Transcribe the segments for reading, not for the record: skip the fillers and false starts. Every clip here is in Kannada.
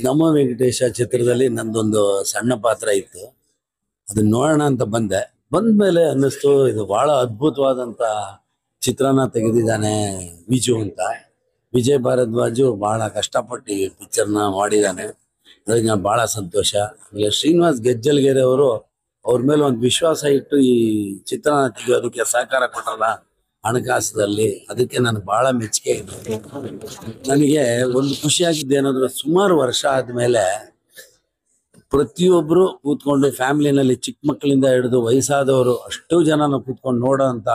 ನಮ್ಮ ವೆಂಕಟೇಶ ಚಿತ್ರದಲ್ಲಿ ನಂದೊಂದು ಸಣ್ಣ ಪಾತ್ರ ಇತ್ತು. ಅದನ್ನ ನೋಡೋಣ ಅಂತ ಬಂದ್ಮೇಲೆ ಅನ್ನಿಸ್ತು ಇದು ಬಹಳ ಅದ್ಭುತವಾದಂತ ಚಿತ್ರನ ತೆಗೆದಿದ್ದಾನೆ ವಿಜು ಅಂತ. ವಿಜಯ್ ಭಾರದ್ವಾಜು ಬಹಳ ಕಷ್ಟಪಟ್ಟು ಈ ಪಿಕ್ಚರ್ನ ಮಾಡಿದ್ದಾನೆ. ಅದಕ್ಕೆ ನಾನು ಬಹಳ ಸಂತೋಷ. ಈಗ ಶ್ರೀನಿವಾಸ್ ಗೆಜ್ಜಲ್ಗೆರೆ ಅವರು ಅವ್ರ ಮೇಲೆ ಒಂದು ವಿಶ್ವಾಸ ಇಟ್ಟು ಈ ಚಿತ್ರನ ತೆಗೆಯೋದಕ್ಕೆ ಸಹಕಾರ ಕೊಟ್ಟಲ್ಲ ಹಣಕಾಸದಲ್ಲಿ, ಅದಕ್ಕೆ ನನಗೆ ಬಹಳ ಮೆಚ್ಚುಗೆ ಇದೆ. ನನಗೆ ಒಂದು ಖುಷಿಯಾಗಿದ್ದು ಏನಾದ್ರು ಸುಮಾರು ವರ್ಷ ಆದ್ಮೇಲೆ ಪ್ರತಿಯೊಬ್ರು ಕೂತ್ಕೊಂಡು ಫ್ಯಾಮಿಲಿನಲ್ಲಿ ಚಿಕ್ಕ ಮಕ್ಕಳಿಂದ ಹಿಡಿದು ವಯಸ್ಸಾದವರು ಅಷ್ಟು ಜನನ ಕೂತ್ಕೊಂಡು ನೋಡೋ ಅಂತ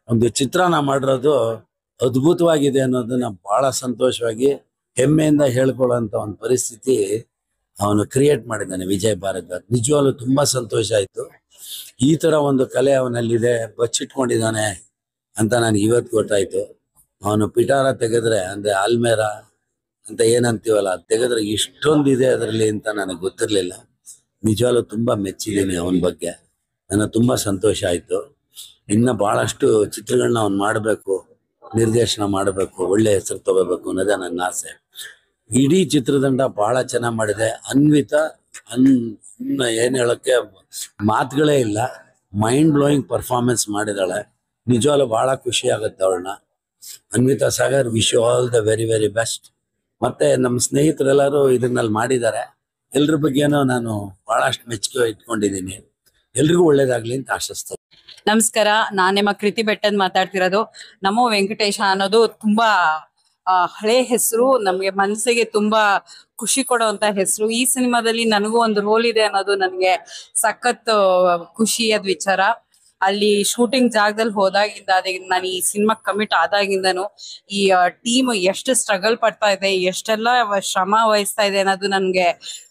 ಒಂದು ಚಿತ್ರನ ಮಾಡಿರೋದು ಅದ್ಭುತವಾಗಿದೆ ಅನ್ನೋದನ್ನ ಬಹಳ ಸಂತೋಷವಾಗಿ ಹೆಮ್ಮೆಯಿಂದ ಹೇಳ್ಕೊಳ್ಳೋಂಥ ಒಂದು ಪರಿಸ್ಥಿತಿ ಅವನು ಕ್ರಿಯೇಟ್ ಮಾಡಿದ್ದಾನೆ ವಿಜಯ್ ಭಾರದ್ವಾಜ್. ನಿಜವಾಗ್ಲೂ ತುಂಬಾ ಸಂತೋಷ ಆಯ್ತು. ಈ ತರ ಒಂದು ಕಲೆ ಅವನಲ್ಲಿದೆ, ಬಚ್ಚಿಟ್ಕೊಂಡಿದ್ದಾನೆ ಅಂತ ನನಗೆ ಇವತ್ತು ಗೊತ್ತಾಯ್ತು. ಅವನು ಪಿಟಾರ ತೆಗೆದ್ರೆ ಅಂದ್ರೆ ಆಲ್ಮೇರ ಅಂತ ಏನಂತೀವಲ್ಲ, ಅದು ತೆಗೆದ್ರೆ ಇಷ್ಟೊಂದಿದೆ ಅದರಲ್ಲಿ ಅಂತ ನನಗೆ ಗೊತ್ತಿರ್ಲಿಲ್ಲ. ನಿಜವಾಗ್ಲೂ ತುಂಬಾ ಮೆಚ್ಚಿದ್ದೀನಿ ಅವನ ಬಗ್ಗೆ. ನನಗೆ ತುಂಬಾ ಸಂತೋಷ ಆಯ್ತು. ಇನ್ನ ಬಹಳಷ್ಟು ಚಿತ್ರಗಳನ್ನ ಅವ್ನು ಮಾಡಬೇಕು, ನಿರ್ದೇಶನ ಮಾಡಬೇಕು, ಒಳ್ಳೆ ಹೆಸರು ತಗೋಬೇಕು ಅನ್ನೋದೇ ನನ್ನ ಆಸೆ. ಇಡೀ ಚಿತ್ರತಂಡ ಬಹಳ ಚೆನ್ನಾಗಿ ಮಾಡಿದೆ. ಅನ್ವಿತಾ ಏನ್ ಹೇಳಕ್ಕೆ ಮಾತುಗಳೇ ಇಲ್ಲ, ಮೈಂಡ್ ಬ್ಲೋಯಿಂಗ್ ಪರ್ಫಾರ್ಮೆನ್ಸ್ ಮಾಡಿದಾಳೆ. ನಿಜವಾಗ್ಲೂ ಬಹಳ ಖುಷಿ ಆಗುತ್ತೆ ಅವಳನ್ನ. Anvita Sagar, wish you all the very very best. ಮತ್ತೆ ನಮ್ಮ ಸ್ನೇಹಿತರೆಲ್ಲರೂ ಇದನ್ನಲ್ಲಿ ಮಾಡಿದ್ದಾರೆ. ಎಲ್ರ ಬಗ್ಗೆನೂ ನಾನು ಬಹಳಷ್ಟು ಮೆಚ್ಚುಗೆ ಇಟ್ಕೊಂಡಿದ್ದೀನಿ. ಎಲ್ರಿಗೂ ಒಳ್ಳೇದಾಗ್ಲಿ ಅಂತ ಆಶಿಸ್ತೇನೆ. ನಮಸ್ಕಾರ, ನಾನು ನಿಮ್ಮ ಕೃತಿ ಬೆಟ್ಟದ್ ಮಾತಾಡ್ತಿರೋದು. ನಮೋ ವೆಂಕಟೇಶ ಅನ್ನೋದು ತುಂಬಾ ಹಳೆ ಹೆಸರು, ನಮ್ಗೆ ಮನಸ್ಸಿಗೆ ತುಂಬಾ ಖುಷಿ ಕೊಡುವಂತ ಹೆಸರು. ಈ ಸಿನಿಮಾದಲ್ಲಿ ನನಗೂ ಒಂದು ರೋಲ್ ಇದೆ ಅನ್ನೋದು ನನಗೆ ಸಖತ್ ಖುಷಿಯಾದ ವಿಚಾರ. ಅಲ್ಲಿ ಶೂಟಿಂಗ್ ಜಾಗದಲ್ಲಿ ಹೋದಾಗಿಂದ ನಾನು ಈ ಸಿನಿಮಾ ಕಮಿಟ್ ಆದಾಗಿಂದನು ಈ ಟೀಮ್ ಎಷ್ಟು ಸ್ಟ್ರಗಲ್ ಪಡ್ತಾ ಇದೆ, ಎಷ್ಟೆಲ್ಲ ಶ್ರಮ ವಹಿಸ್ತಾ ಇದೆ ಅನ್ನೋದು ನನ್ಗೆ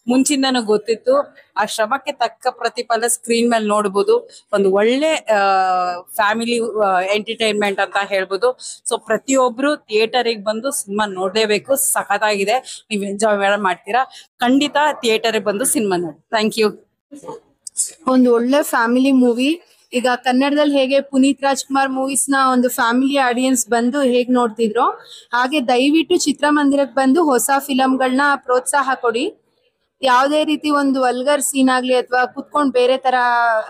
ಮುಂಚಿಂದನೂ ಗೊತ್ತಿತ್ತು. ಆ ಶ್ರಮಕ್ಕೆ ತಕ್ಕ ಪ್ರತಿಫಲ ಸ್ಕ್ರೀನ್ ಮೇಲೆ ನೋಡ್ಬೋದು. ಒಂದು ಒಳ್ಳೆ ಫ್ಯಾಮಿಲಿ ಎಂಟರ್ಟೈನ್ಮೆಂಟ್ ಅಂತ ಹೇಳ್ಬೋದು. ಸೊ ಪ್ರತಿಯೊಬ್ರು ಥಿಯೇಟರಿಗೆ ಬಂದು ಸಿನಿಮಾ ನೋಡ್ಲೇಬೇಕು. ಸಖತ್ತಾಗಿದೆ, ನೀವು ಎಂಜಾಯ್ ಮಾಡ್ತೀರಾ. ಖಂಡಿತ ಥಿಯೇಟರಿಗೆ ಬಂದು ಸಿನಿಮಾ ನೋಡಿ. Thank you. ಒಂದು ಒಳ್ಳೆ ಫ್ಯಾಮಿಲಿ ಮೂವಿ. ಈಗ ಕನ್ನಡದಲ್ಲಿ ಹೇಗೆ ಪುನೀತ್ ರಾಜ್ಕುಮಾರ್ ಮೂವೀಸ್ ನ ಒಂದು ಫ್ಯಾಮಿಲಿ ಆಡಿಯನ್ಸ್ ಬಂದು ಹೇಗ್ ನೋಡ್ತಿದ್ರು, ಹಾಗೆ ದಯವಿಟ್ಟು ಚಿತ್ರಮಂದಿರಕ್ಕೆ ಬಂದು ಹೊಸ ಫಿಲಂಗಳನ್ನ ಪ್ರೋತ್ಸಾಹ ಕೊಡಿ. ಯಾವುದೇ ರೀತಿ ಒಂದು ವಲ್ಗರ್ ಸೀನ್ ಆಗ್ಲಿ ಅಥವಾ ಕುತ್ಕೊಂಡ್ ಬೇರೆ ತರ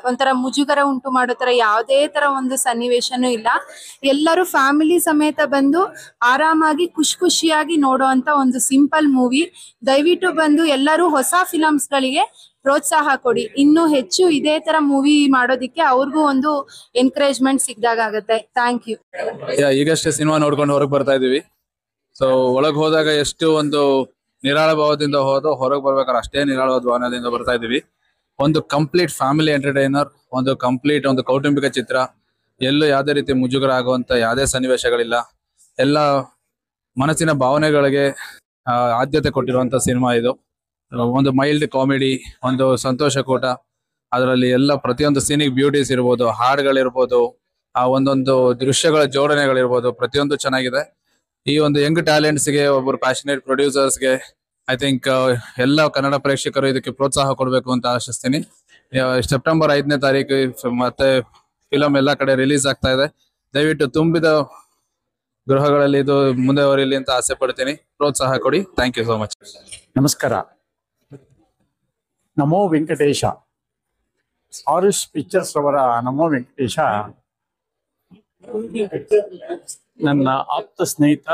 ಒಂಥರ ಮುಜುಗರ ಉಂಟು ಮಾಡೋ ತರ ಯಾವುದೇ ತರ ಒಂದು ಸನ್ನಿವೇಶನೂ ಇಲ್ಲ. ಎಲ್ಲರೂ ಫ್ಯಾಮಿಲಿ ಸಮೇತ ಬಂದು ಆರಾಮಾಗಿ ಖುಷಿಯಾಗಿ ನೋಡೋ ಅಂತ ಒಂದು ಸಿಂಪಲ್ ಮೂವಿ. ದಯವಿಟ್ಟು ಬಂದು ಎಲ್ಲರೂ ಹೊಸ ಫಿಲಮ್ಸ್ ಗಳಿಗೆ ಪ್ರೋತ್ಸಾಹ ಕೊಡಿ. ಇನ್ನು ಹೆಚ್ಚು ಇದೇ ತರ ಮೂವಿ ಮಾಡೋದಿಕ್ಕೆ ಅವ್ರಿಗೂ ಒಂದು ಎನ್ಕರೇಜ್ಮೆಂಟ್ ಸಿಗ್ದಾಗ ಆಗುತ್ತೆ. Thank you. ಈಗಷ್ಟೇ ಸಿನಿಮಾ ನೋಡ್ಕೊಂಡು ಹೊರಗೆ ಬರ್ತಾ ಇದೀವಿ. ಸೊ ಒಳಗ್ ಹೋದಾಗ ಎಷ್ಟು ಒಂದು ನಿರಾಳ ಭಾವದಿಂದ ಹೋದೋ, ಹೊರಗೆ ಬರ್ಬೇಕಾದ್ರೆ ಅಷ್ಟೇ ನಿರಾಳವಾದ ಭಾವನದಿಂದ ಬರ್ತಾ ಇದೀವಿ. ಒಂದು ಕಂಪ್ಲೀಟ್ ಫ್ಯಾಮಿಲಿ ಎಂಟರ್ಟೈನರ್, ಒಂದು ಕಂಪ್ಲೀಟ್ ಒಂದು ಕೌಟುಂಬಿಕ ಚಿತ್ರ. ಎಲ್ಲೂ ಯಾವುದೇ ರೀತಿ ಮುಜುಗರ ಆಗುವಂತ ಯಾವುದೇ ಸನ್ನಿವೇಶಗಳಿಲ್ಲ. ಎಲ್ಲ ಮನಸ್ಸಿನ ಭಾವನೆಗಳಿಗೆ ಆದ್ಯತೆ ಕೊಟ್ಟಿರುವಂತ ಸಿನಿಮಾ ಇದು. ಒಂದು ಮೈಲ್ಡ್ ಕಾಮಿಡಿ, ಒಂದು ಸಂತೋಷ ಕೂಟ. ಅದರಲ್ಲಿ ಎಲ್ಲ ಪ್ರತಿಯೊಂದು ಸೀನಿಗೆ ಬ್ಯೂಟೀಸ್ ಇರ್ಬೋದು, ಹಾಡುಗಳಿರ್ಬೋದು, ಆ ಒಂದೊಂದು ದೃಶ್ಯಗಳ ಜೋಡಣೆಗಳಿರ್ಬೋದು, ಪ್ರತಿಯೊಂದು ಚೆನ್ನಾಗಿದೆ. ಈ ಒಂದು ಯಂಗ್ ಟ್ಯಾಲೆಂಟ್ಸ್ಗೆ, ಒಬ್ಬರು ಪ್ಯಾಷನೇಟ್ ಪ್ರೊಡ್ಯೂಸರ್ಸ್ಗೆ, ಐ ಥಿಂಕ್ ಎಲ್ಲ ಕನ್ನಡ ಪ್ರೇಕ್ಷಕರು ಇದಕ್ಕೆ ಪ್ರೋತ್ಸಾಹ ಕೊಡಬೇಕು ಅಂತ ಆಶಿಸ್ತೀನಿ. ಸೆಪ್ಟೆಂಬರ್ 5ನೇ ತಾರೀಕು ಮತ್ತೆ ಫಿಲಂ ಎಲ್ಲ ಕಡೆ ರಿಲೀಸ್ ಆಗ್ತಾ ಇದೆ. ದಯವಿಟ್ಟು ತುಂಬಿದ ಗೃಹಗಳಲ್ಲಿ ಇದು ಮುಂದೆ ಬರಲಿ ಅಂತ ಆಸೆ ಪಡ್ತೀನಿ. ಪ್ರೋತ್ಸಾಹ ಕೊಡಿ. Thank you so much. ನಮಸ್ಕಾರ. ನಮೋ ವೆಂಕಟೇಶ, ಆರುಷ್ ಪಿಕ್ಚರ್ಸ್ ಅವರ ನಮೋ ವೆಂಕಟೇಶ ನನ್ನ ಆಪ್ತ ಸ್ನೇಹಿತ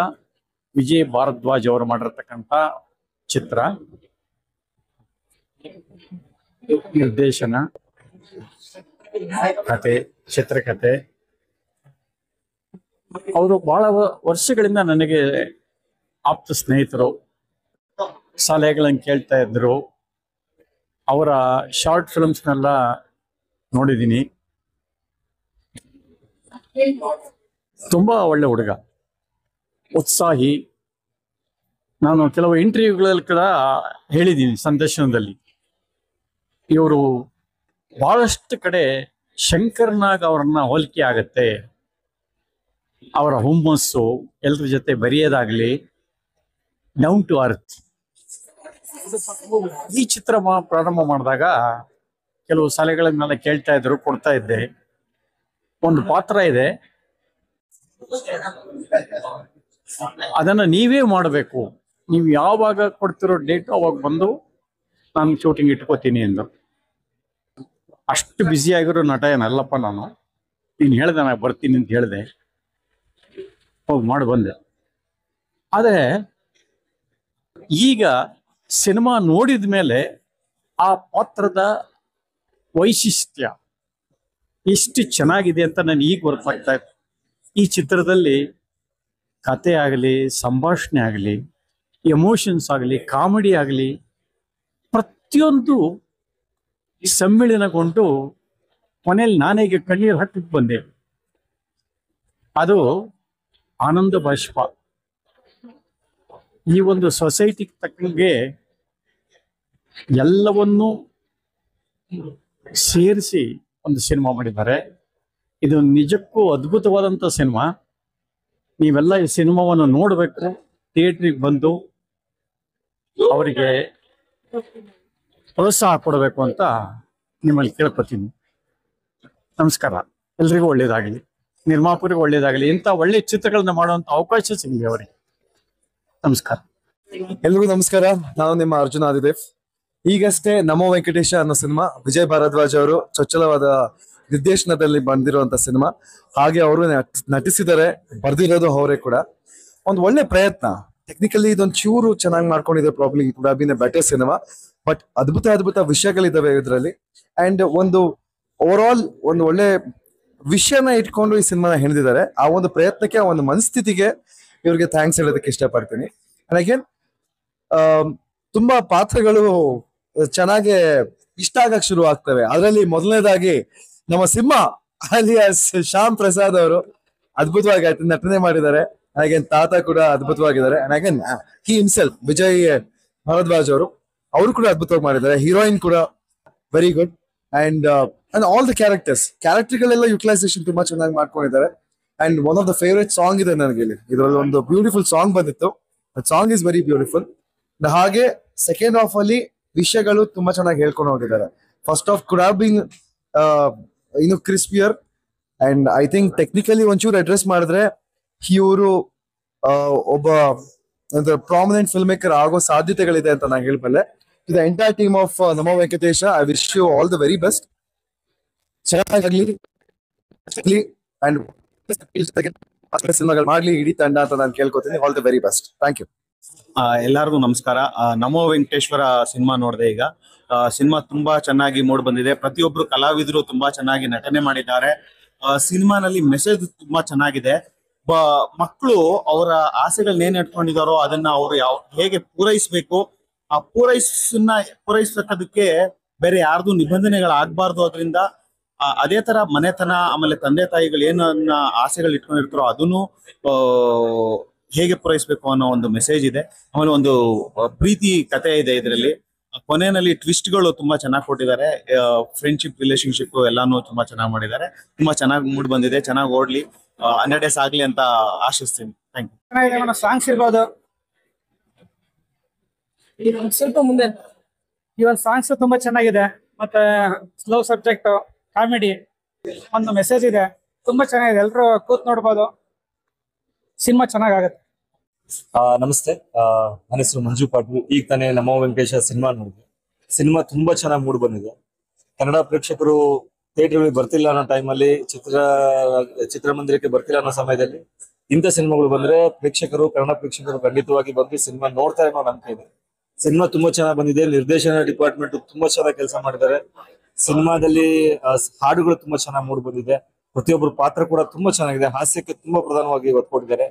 ವಿಜಯ್ ಭಾರದ್ವಾಜ್ ಅವರು ಮಾಡಿರ್ತಕ್ಕಂಥ ಚಿತ್ರ. ನಿರ್ದೇಶನ, ಕತೆ, ಚಿತ್ರಕಥೆ. ಅವರು ಬಹಳ ವರ್ಷಗಳಿಂದ ನನಗೆ ಆಪ್ತ ಸ್ನೇಹಿತರು. ಸಲಹೆಗಳನ್ನು ಕೇಳ್ತಾ ಇದ್ರು. ಅವರ ಶಾರ್ಟ್ ಫಿಲ್ಮ್ಸ್ನೆಲ್ಲ ನೋಡಿದ್ದೀನಿ. ತುಂಬಾ ಒಳ್ಳೆ ಹುಡುಗ, ಉತ್ಸಾಹಿ. ನಾನು ಕೆಲವು ಇಂಟರ್ವ್ಯೂಗಳಲ್ಲಿ ಕೂಡ ಹೇಳಿದ್ದೀನಿ, ಸಂದರ್ಶನದಲ್ಲಿ. ಇವರು ಬಹಳಷ್ಟು ಕಡೆ ಶಂಕರ್ನಾಗ್ ಅವರನ್ನ ಹೋಲಿಕೆ ಆಗತ್ತೆ. ಅವರ ಹುಮ್ಮಸ್ಸು, ಎಲ್ಲರ ಜೊತೆ ಬರೆಯೋದಾಗ್ಲಿ, ಡೌನ್ ಟು ಅರ್ತ್. ಈ ಚಿತ್ರ ಪ್ರಾರಂಭ ಮಾಡಿದಾಗ ಕೆಲವು ಸಲಹೆಗಳನ್ನೆಲ್ಲ ಕೇಳ್ತಾ ಇದ್ರು, ಕೊಡ್ತಾ ಇದ್ದೆ. ಒಂದು ಪಾತ್ರ ಇದೆ, ಅದನ್ನ ನೀವೇ ಮಾಡಬೇಕು, ನೀವು ಯಾವಾಗ ಕೊಡ್ತಿರೋ ಡೇಟ್ ಅವಾಗ ಬಂದು ನಾನು ಶೂಟಿಂಗ್ ಇಟ್ಕೋತೀನಿ ಎಂದು. ಅಷ್ಟು ಬ್ಯುಸಿ ಆಗಿರೋ ನಟ ಏನಲ್ಲಪ್ಪ ನಾನು. ನೀನು ಹೇಳ್ದೆ ನಾನು ಬರ್ತೀನಿ ಅಂತ ಹೇಳಿದೆ, ಹೋಗಿ ಮಾಡಿ ಬಂದೆ. ಆದರೆ ಈಗ ಸಿನಿಮಾ ನೋಡಿದ ಮೇಲೆ ಆ ಪಾತ್ರದ ವೈಶಿಷ್ಟ್ಯ ಎಷ್ಟು ಚೆನ್ನಾಗಿದೆ ಅಂತ ನನಗೆ ಈಗ ಗೊತ್ತಾಗ್ತಾ ಇತ್ತು. ಈ ಚಿತ್ರದಲ್ಲಿ ಕತೆ ಆಗಲಿ, ಸಂಭಾಷಣೆ ಆಗಲಿ, ಎಮೋಷನ್ಸ್ ಆಗಲಿ, ಕಾಮಿಡಿ ಆಗಲಿ, ಪ್ರತಿಯೊಂದು ಸಮ್ಮಿಳನಗೊಂಡು ಕೊನೆಯಲ್ಲಿ ನಾನೇಗೆ ಕಣ್ಣೀರು ಹಾಕಕ್ಕೆ ಬಂದೆ. ಅದು ಆನಂದ ಬಾಷ್ಪ. ಈ ಒಂದು ಸೊಸೈಟಿಗೆ ತಕ್ಕಂಗೆ ಎಲ್ಲವನ್ನೂ ಸೇರಿಸಿ ಒಂದು ಸಿನಿಮಾ ಮಾಡಿದ್ದಾರೆ. ಇದು ನಿಜಕ್ಕೂ ಅದ್ಭುತವಾದಂಥ ಸಿನಿಮಾ. ನೀವೆಲ್ಲ ಈ ಸಿನಿಮಾವನ್ನು ನೋಡಬೇಕು, ಥಿಯೇಟ್ರಿಗೆ ಬಂದು ಅವರಿಗೆ ಪ್ರೋತ್ಸಾಹ ಕೊಡಬೇಕು ಅಂತ ನಿಮ್ಮಲ್ಲಿ ಕೇಳ್ಕೊತೀನಿ. ನಮಸ್ಕಾರ. ಎಲ್ರಿಗೂ ಒಳ್ಳೇದಾಗಲಿ, ನಿರ್ಮಾಪಕರಿಗೆ ಒಳ್ಳೇದಾಗಲಿ, ಇಂಥ ಒಳ್ಳೆ ಚಿತ್ರಗಳನ್ನ ಮಾಡುವಂಥ ಅವಕಾಶ ಸಿಗಲಿ ಅವರಿಗೆ. ನಮಸ್ಕಾರ. ಎಲ್ರಿಗೂ ನಮಸ್ಕಾರ. ನಾನು ನಿಮ್ಮ ಅರ್ಜುನ್ ಆದಿದೇವ್. ಈಗಷ್ಟೇ ನಮೋ ವೆಂಕಟೇಶ ಅನ್ನೋ ಸಿನಿಮಾ ವಿಜಯ್ ಭಾರದ್ವಾಜ್ ಅವರು ಚೊಚ್ಚಲವಾದ ನಿರ್ದೇಶನದಲ್ಲಿ ಬಂದಿರುವಂತ ಸಿನಿಮಾ. ಹಾಗೆ ಅವರು ನಟಿಸಿದ್ದಾರೆ, ಬರ್ದಿರೋದು ಅವರೇ ಕೂಡ. ಒಂದು ಒಳ್ಳೆ ಪ್ರಯತ್ನ. ಟೆಕ್ನಿಕಲಿ ಇದೊಂದು ಚೂರು ಚೆನ್ನಾಗಿ ಮಾಡ್ಕೊಂಡಿದೆ. ಪ್ರಾಬ್ಲಿ ಕೂಡ bin A better cinema. But ಅದ್ಭುತ ವಿಷಯಗಳಿದಾವೆ ಇದರಲ್ಲಿ. ಅಂಡ್ ಒಂದು ಓವರ್ ಆಲ್ ಒಂದು ಒಳ್ಳೆ ವಿಷಯನ ಇಟ್ಕೊಂಡು ಈ ಸಿನಿಮಾನ ಹೆಣೆದಿದ್ದಾರೆ. ಆ ಒಂದು ಪ್ರಯತ್ನಕ್ಕೆ, ಆ ಒಂದು ಮನಸ್ಥಿತಿಗೆ ಇವ್ರಿಗೆ ಥ್ಯಾಂಕ್ಸ್ ಹೇಳೋದಕ್ಕೆ ಇಷ್ಟಪಡ್ತೀನಿ. ಅಂಡ್ ಅಗೇನ್ ತುಂಬಾ ಪಾತ್ರಗಳು ಚೆನ್ನಾಗಿ ಇಷ್ಟ ಆಗಕ್ ಶುರು ಆಗ್ತವೆ. ಅದರಲ್ಲಿ ಮೊದಲನೇದಾಗಿ ನಮ್ಮ ಸಿಂಹ ಅಲಿಯಾಸ್ ಶ್ಯಾಮ್ ಪ್ರಸಾದ್ ಅವರು ಅದ್ಭುತವಾಗಿ ನಟನೆ ಮಾಡಿದ್ದಾರೆ. ಹಾಗೇನ್ ತಾತ ಕೂಡ ಅದ್ಭುತವಾಗಿದ್ದಾರೆ. ಹಾಗೇನ್ ಹಿ ಹಿಮ್ಸೆಲ್ಫ್ ವಿಜಯ್ ಭಾರದ್ವಾಜ್ ಅವರು ಕೂಡ ಅದ್ಭುತವಾಗಿ ಮಾಡಿದ್ದಾರೆ. ಹೀರೋಯಿನ್ ಕೂಡ very good. And all the ಕ್ಯಾರೆಕ್ಟರ್ಗಳೆಲ್ಲ ಯುಟಿಲೈಸೇಷನ್ ತುಂಬಾ ಚೆನ್ನಾಗಿ ಮಾಡ್ಕೊಂಡಿದ್ದಾರೆ. And one of the favourite song ಇದೆ ನನಗೆ ಇಲ್ಲಿ. ಇದರಲ್ಲಿ ಒಂದು ಬ್ಯೂಟಿಫುಲ್ ಸಾಂಗ್ ಬಂದಿತ್ತು. Song is very beautiful. ಹಾಗೆ ಸೆಕೆಂಡ್ ಹಾಫ್ ಅಲ್ಲಿ ವಿಷಯಗಳು ತುಂಬಾ ಚೆನ್ನಾಗಿ ಹೇಳ್ಕೊಂಡು ಹೋಗಿದ್ದಾರೆ. First half could have been ಇನ್ನು crispier. And I think technically ಒಂಚೂರು ಅಡ್ರೆಸ್ ಮಾಡಿದ್ರೆ ಇವರು ಒಬ್ಬ ಪ್ರಾಮಿನೆಂಟ್ ಫಿಲ್ಮ್ ಮೇಕರ್ ಆಗೋ ಸಾಧ್ಯತೆಗಳಿದೆ ಅಂತ ನಾನು ಹೇಳ್ಬಲ್ಲೆ. To the entire team of Namo Venkatesa, I wish you all the very best. ಚೆನ್ನಾಗಿ ಅಂಡ್ ಸಿನಿಮಾಗಳು ಮಾಡ್ಲಿ ಇಡೀ ತಂಡ ಅಂತ ನಾನು ಕೇಳ್ಕೊತೀನಿ. All the very best. Thank you. ಎಲ್ಲರಿಗೂ ನಮಸ್ಕಾರ. ನಮೋ ವೆಂಕಟೇಶ್ವರ ಸಿನಿಮಾ ನೋಡಿದೆ. ಈಗ ಸಿನಿಮಾ ತುಂಬಾ ಚೆನ್ನಾಗಿ ಮೂಡ್ ಬಂದಿದೆ. ಪ್ರತಿಯೊಬ್ರು ಕಲಾವಿದರು ತುಂಬಾ ಚೆನ್ನಾಗಿ ನಟನೆ ಮಾಡಿದ್ದಾರೆ. ಸಿನಿಮಾನಲ್ಲಿ ಮೆಸೇಜ್ ತುಂಬಾ ಚೆನ್ನಾಗಿದೆ. ಮಕ್ಕಳು ಅವರ ಆಸೆಗಳನ್ನ ಏನ್ ಇಟ್ಕೊಂಡಿದಾರೋ ಅದನ್ನ ಅವರು ಹೇಗೆ ಪೂರೈಸಬೇಕು, ಆ ಪೂರೈಸೋದಕ್ಕೆ ಬೇರೆ ಯಾರ್ದು ನಿಬಂಧನೆಗಳಾಗಬಾರ್ದು. ಅದರಿಂದ ಅದೇ ತರ ಮನೆತನ, ಆಮೇಲೆ ತಂದೆ ತಾಯಿಗಳು ಏನನ್ನ ಆಸೆಗಳು ಇಟ್ಕೊಂಡಿರ್ತಾರೋ ಅದನ್ನು ಹೇಗೆ ಪೂರೈಸಬೇಕು ಅನ್ನೋ ಒಂದು ಮೆಸೇಜ್ ಇದೆ. ಆಮೇಲೆ ಒಂದು ಪ್ರೀತಿ ಕಥೆ ಇದೆ ಇದರಲ್ಲಿ. ಕೊನೆಯಲ್ಲಿ ಟ್ವಿಸ್ಟ್ಗಳು ತುಂಬಾ ಚೆನ್ನಾಗಿ ಕೊಟ್ಟಿದ್ದಾರೆ. ಫ್ರೆಂಡ್ಶಿಪ್, ರಿಲೇಶನ್ಶಿಪ್ ಎಲ್ಲಾನು ತುಂಬಾ ಚೆನ್ನಾಗಿ ಮಾಡಿದ್ದಾರೆ. ತುಂಬಾ ಚೆನ್ನಾಗಿ ಮೂಡ್ ಬಂದಿದೆ. ಚೆನ್ನಾಗಿ ಓಡ್ಲಿ, 100 days ಆಗ್ಲಿ ಅಂತ ಆಶಿಸ್ತೀನಿ. Thank you. ಸಾಂಗ್ಸ್ ಇರ್ಬೋದು, ಸ್ವಲ್ಪ ಮುಂದೆ ಈ ಒಂದು ಸಾಂಗ್ಸ್ ತುಂಬಾ ಚೆನ್ನಾಗಿದೆ. ಮತ್ತೆ ಸ್ಲೋ ಸಬ್ಜೆಕ್ಟ್, ಕಾಮಿಡಿ, ಒಂದು ಮೆಸೇಜ್ ಇದೆ. ತುಂಬಾ ಚೆನ್ನಾಗಿದೆ. ಎಲ್ಲರೂ ಕೂತ್ ನೋಡ್ಬೋದು. ಸಿನಿಮಾ ಚೆನ್ನಾಗಾಗುತ್ತೆ. ನಮಸ್ತೆ, ನನ್ನ ಹೆಸರು ಮಂಜು ಪಾಟೀಲ್. ಈಗ ತಾನೇ ನಮೋ ವೆಂಕಟೇಶ ಸಿನಿಮಾ ನೋಡಿದೆ. ಸಿನಿಮಾ ತುಂಬಾ ಚೆನ್ನಾಗಿ ಮೂಡ್ ಬಂದಿದೆ. ಕನ್ನಡ ಪ್ರೇಕ್ಷಕರು ಥಿಯೇಟರ್ಗಳಿಗೆ ಬರ್ತಿಲ್ಲ ಅನ್ನೋ ಟೈಮಲ್ಲಿ, ಚಿತ್ರಮಂದಿರಕ್ಕೆ ಬರ್ತಿಲ್ಲ ಅನ್ನೋ ಸಮಯದಲ್ಲಿ ಇಂಥ ಸಿನಿಮಾಗಳು ಬಂದ್ರೆ ಕನ್ನಡ ಪ್ರೇಕ್ಷಕರು ಖಂಡಿತವಾಗಿ ಬಂದು ಸಿನಿಮಾ ನೋಡ್ತಾರೆ ಅನ್ನೋ ನಂಬಿಕೆ ಇದೆ. ಸಿನಿಮಾ ತುಂಬಾ ಚೆನ್ನಾಗಿ ಬಂದಿದೆ. ನಿರ್ದೇಶನ ಡಿಪಾರ್ಟ್ಮೆಂಟ್ ತುಂಬಾ ಚೆನ್ನಾಗಿ ಕೆಲಸ ಮಾಡಿದ್ದಾರೆ. ಸಿನಿಮಾದಲ್ಲಿ ಹಾಡುಗಳು ತುಂಬಾ ಚೆನ್ನಾಗಿ ಮೂಡ್ ಬಂದಿದೆ. ಪ್ರತಿಯೊಬ್ಬರು ಪಾತ್ರ ಕೂಡ ತುಂಬಾ ಚೆನ್ನಾಗಿದೆ. ಹಾಸ್ಯಕ್ಕೆ ತುಂಬಾ ಪ್ರಧಾನವಾಗಿ ಒತ್ತು ಕೊಟ್ಟಿದ್ದಾರೆ.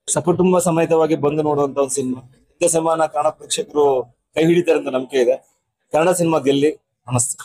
ಸಕುಟುಂಬ ಸಮೇತವಾಗಿ ಬಂದು ನೋಡುವಂತ ಒಂದು ಸಿನಿಮಾ. ಇಂಥ ಸಿನಿಮಾನ ಕನ್ನಡ ಪ್ರೇಕ್ಷಕರು ಕೈ ಹಿಡಿತಾರೆ ಅಂತ ನಂಬಿಕೆ ಇದೆ. ಕನ್ನಡ ಸಿನಿಮಾ ಗೆಲ್ಲಿ. ನಮಸ್ತೆ.